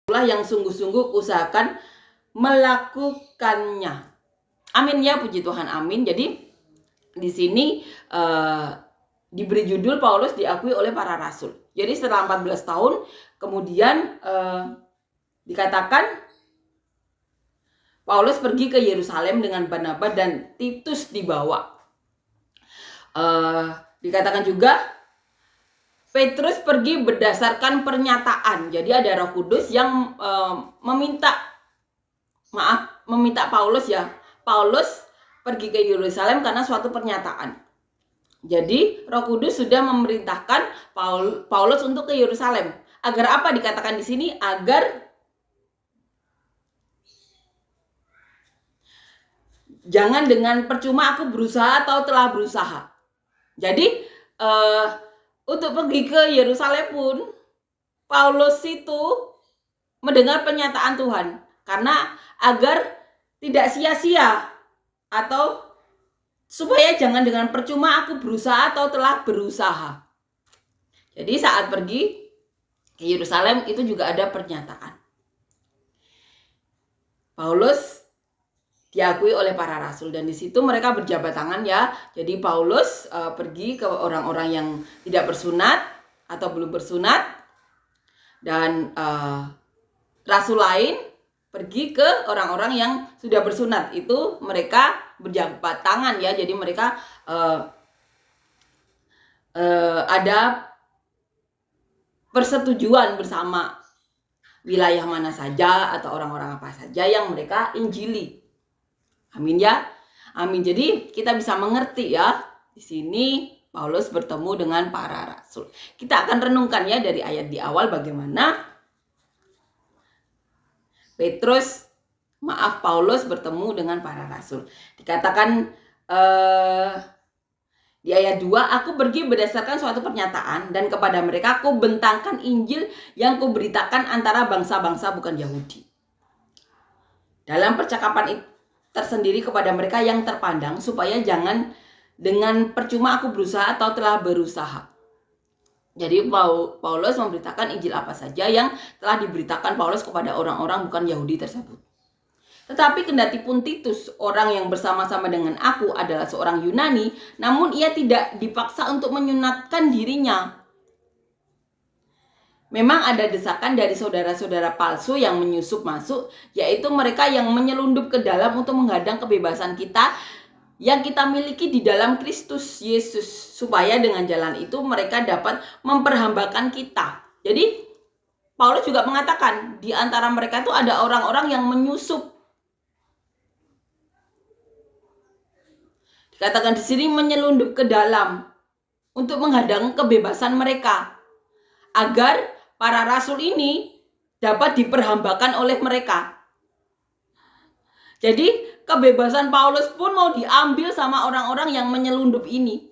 Itulah yang sungguh-sungguh usahakan melakukannya. Amin ya, puji Tuhan, amin. Jadi di sini diberi judul Paulus diakui oleh para rasul. Jadi setelah 14 tahun kemudian dikatakan Paulus pergi ke Yerusalem dengan Barnabas dan Titus dibawa. Dikatakan juga Petrus pergi berdasarkan pernyataan. Jadi ada Roh Kudus yang meminta Paulus ya. Paulus pergi ke Yerusalem karena suatu pernyataan. Jadi Roh Kudus sudah memerintahkan Paulus untuk ke Yerusalem. Agar apa dikatakan di sini? Agar jangan dengan percuma aku berusaha atau telah berusaha. Jadi untuk pergi ke Yerusalem pun Paulus itu mendengar pernyataan Tuhan karena agar tidak sia-sia atau supaya jangan dengan percuma aku berusaha atau telah berusaha. Jadi saat pergi ke Yerusalem itu juga ada pernyataan. Paulus diakui oleh para rasul dan di situ mereka berjabat tangan ya. Jadi Paulus pergi ke orang-orang yang tidak bersunat atau belum bersunat dan rasul lain pergi ke orang-orang yang sudah bersunat. Itu mereka berjabat tangan ya. Jadi mereka ada persetujuan bersama wilayah mana saja atau orang-orang apa saja yang mereka injili. Amin ya. Amin. Jadi kita bisa mengerti ya. Di sini Paulus bertemu dengan para rasul. Kita akan renungkan ya dari ayat di awal bagaimana Paulus bertemu dengan para rasul. Dikatakan di ayat 2, aku pergi berdasarkan suatu pernyataan dan kepada mereka aku bentangkan Injil yang kuberitakan antara bangsa-bangsa bukan Yahudi. Dalam percakapan itu tersendiri kepada mereka yang terpandang supaya jangan dengan percuma aku berusaha atau telah berusaha. Jadi Paulus memberitakan Injil apa saja yang telah diberitakan Paulus kepada orang-orang bukan Yahudi tersebut. Tetapi kendati pun Titus, orang yang bersama-sama dengan aku adalah seorang Yunani, namun ia tidak dipaksa untuk menyunatkan dirinya. Memang ada desakan dari saudara-saudara palsu yang menyusup masuk, yaitu mereka yang menyelundup ke dalam untuk menghadang kebebasan kita yang kita miliki di dalam Kristus Yesus, supaya dengan jalan itu mereka dapat memperhambakan kita. Jadi Paulus juga mengatakan di antara mereka itu ada orang-orang yang menyusup. Dikatakan di sini menyelundup ke dalam untuk menghadang kebebasan mereka, agar para rasul ini dapat diperhambakan oleh mereka. Jadi kebebasan Paulus pun mau diambil sama orang-orang yang menyelundup ini.